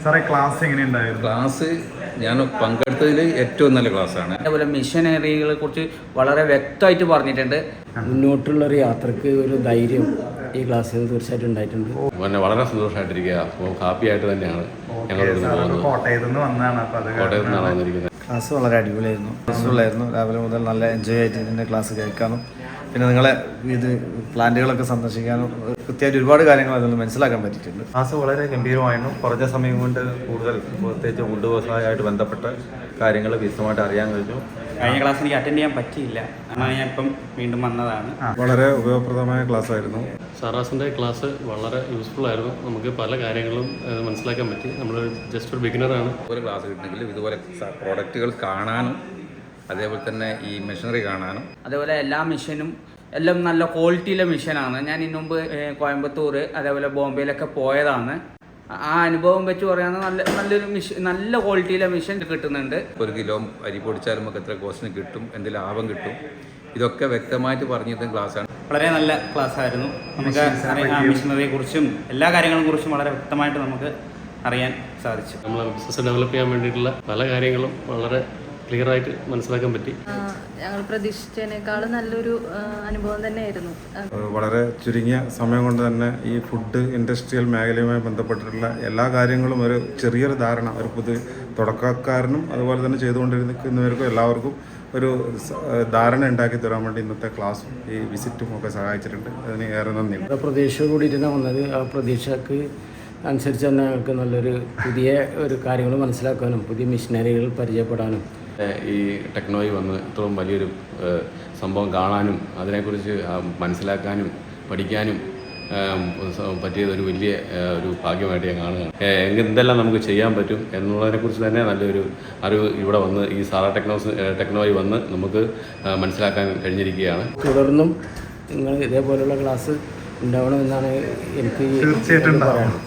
സാറേ ക്ലാസ് എങ്ങനെയുണ്ടായിരുന്നു? ക്ലാസ് ഞാൻ പങ്കെടുത്തതിൽ ഏറ്റവും നല്ല ക്ലാസ്സാണ്. അതേപോലെ മിഷനറികളെ കുറിച്ച് വളരെ വ്യക്തമായിട്ട് പറഞ്ഞിട്ടുണ്ട്. മുന്നോട്ടുള്ളൊരു യാത്രക്ക് ഒരു ധൈര്യം ഈ ക്ലാസ്സിൽ തീർച്ചയായിട്ടും ഉണ്ടായിട്ടുണ്ട്. വളരെ സന്തോഷമായിട്ടിരിക്കുക. അപ്പോൾ ഹാപ്പി ആയിട്ട് തന്നെയാണ് ഞങ്ങൾ കോട്ടയത്ത് നിന്ന് വന്നിരിക്കുന്നത്. ക്ലാസ് വളരെ അടിപൊളിയായിരുന്നു, യൂസ്ഫുള്ളായിരുന്നു. രാവിലെ മുതൽ നല്ല എൻജോയ് ആയിട്ട് ഇതിൻ്റെ ക്ലാസ് കേൾക്കാനും പിന്നെ നിങ്ങളെ ഇത് പ്ലാന്റുകളൊക്കെ സന്ദർശിക്കാനും കൃത്യമായിട്ട് ഒരുപാട് കാര്യങ്ങൾ അതിൽ മനസ്സിലാക്കാൻ പറ്റിയിട്ടുണ്ട്. ക്ലാസ് വളരെ ഗംഭീരമായിരുന്നു. കുറഞ്ഞ സമയം കൊണ്ട് കൂടുതൽ പ്രത്യേകിച്ച് വുഡ് വ്യവസായമായിട്ട് ബന്ധപ്പെട്ട കാര്യങ്ങൾ വിശദമായിട്ട് അറിയാൻ കഴിഞ്ഞു. കഴിഞ്ഞ ക്ലാസ് എനിക്ക് അറ്റൻഡ് ചെയ്യാൻ പറ്റിയില്ല, അങ്ങനെ ഞാൻ ഇപ്പം വീണ്ടും വന്നതാണ്. വളരെ ഉപയോഗപ്രദമായ ക്ലാസ് ആയിരുന്നു. സാറാസിൻ്റെ ക്ലാസ് വളരെ യൂസ്ഫുൾ ആയിരുന്നു. നമുക്ക് പല കാര്യങ്ങളും മനസ്സിലാക്കാൻ പറ്റി. നമ്മൾ ജസ്റ്റ് ഒരു ബിഗിനറാണ്. ഒരു ക്ലാസ് കിട്ടണമെങ്കിൽ ഇതുപോലെ പ്രോഡക്റ്റുകൾ കാണാനും അതേപോലെ തന്നെ ഈ മെഷീനറി കാണാനും അതേപോലെ എല്ലാ മിഷനും എല്ലാം നല്ല ക്വാളിറ്റിയിലെ മിഷനാണ്. ഞാൻ ഇതിനു മുമ്പ് കോയമ്പത്തൂർ അതേപോലെ ബോംബെയിലൊക്കെ പോയതാണ്. ആ അനുഭവം വെച്ച് പറയുകയാണെങ്കിൽ നല്ലൊരു മിഷൻ, നല്ല ക്വാളിറ്റിയിലെ മിഷൻ കിട്ടുന്നുണ്ട്. 1 കിലോ അരി പൊടിച്ചാലും നമുക്ക് എത്ര കോസ്റ്റിന് കിട്ടും, എന്ത് ലാഭം കിട്ടും, ഇതൊക്കെ വ്യക്തമായിട്ട് പറഞ്ഞിരുന്ന ക്ലാസ്സാണ്. വളരെ നല്ല ക്ലാസ്സായിരുന്നു. നമുക്ക് മിഷനറിയെ കുറിച്ചും എല്ലാ കാര്യങ്ങളെ കുറിച്ചും വളരെ വ്യക്തമായിട്ട് നമുക്ക് അറിയാൻ സാധിച്ചു. നമ്മളെ ബിസിനസ് ഡെവലപ്പ് ചെയ്യാൻ വേണ്ടിയിട്ടുള്ള പല കാര്യങ്ങളും വളരെ ക്ലിയറായിട്ട് മനസ്സിലാക്കാൻ പറ്റി. ഞങ്ങൾ പ്രതീക്ഷിച്ചതിനേക്കാൾ നല്ലൊരു അനുഭവം തന്നെയായിരുന്നു. വളരെ ചുരുങ്ങിയ സമയം കൊണ്ട് തന്നെ ഈ ഫുഡ് ഇൻഡസ്ട്രിയൽ മേഖലയുമായി ബന്ധപ്പെട്ടിട്ടുള്ള എല്ലാ കാര്യങ്ങളും ഒരു ചെറിയൊരു ധാരണ ഒരു തുടക്കക്കാരനും അതുപോലെ തന്നെ ചെയ്തുകൊണ്ടിരിക്കുന്നവർക്കും എല്ലാവർക്കും ഒരു ധാരണ ഉണ്ടാക്കി തരാൻ വേണ്ടി ഇന്നത്തെ ക്ലാസ്സും ഈ വിസിറ്റും ഒക്കെ സഹായിച്ചിട്ടുണ്ട്. അതിന് ഏറെ നന്ദിയുണ്ട്. പ്രതീക്ഷ കൂടിയിട്ടാണ് വന്നത്. ആ പ്രതീക്ഷക്ക് അനുസരിച്ച് തന്നെ ഞങ്ങൾക്ക് നല്ലൊരു പുതിയ ഒരു കാര്യങ്ങൾ മനസ്സിലാക്കാനും പുതിയ മിഷനറികൾ പരിചയപ്പെടാനും ഈ ടെക്നോളജി വന്ന് ഇത്രയും വലിയൊരു സംഭവം കാണാനും അതിനെക്കുറിച്ച് മനസ്സിലാക്കാനും പഠിക്കാനും പറ്റിയത് ഒരു വലിയ ഒരു ഭാഗ്യമായിട്ട് ഞാൻ കാണുകയാണ്. എന്തെല്ലാം നമുക്ക് ചെയ്യാൻ പറ്റും എന്നുള്ളതിനെക്കുറിച്ച് തന്നെ നല്ലൊരു അറിവ് ഇവിടെ വന്ന് ഈ സാറാ ടെക്നോളജി വന്ന് നമുക്ക് മനസ്സിലാക്കാൻ കഴിഞ്ഞിരിക്കുകയാണ്. തുടർന്നും നിങ്ങൾ ഇതേപോലുള്ള ക്ലാസ് ഉണ്ടാവണമെന്നാണ് എനിക്ക് തീർച്ചയായിട്ടും ഉണ്ടാവണം.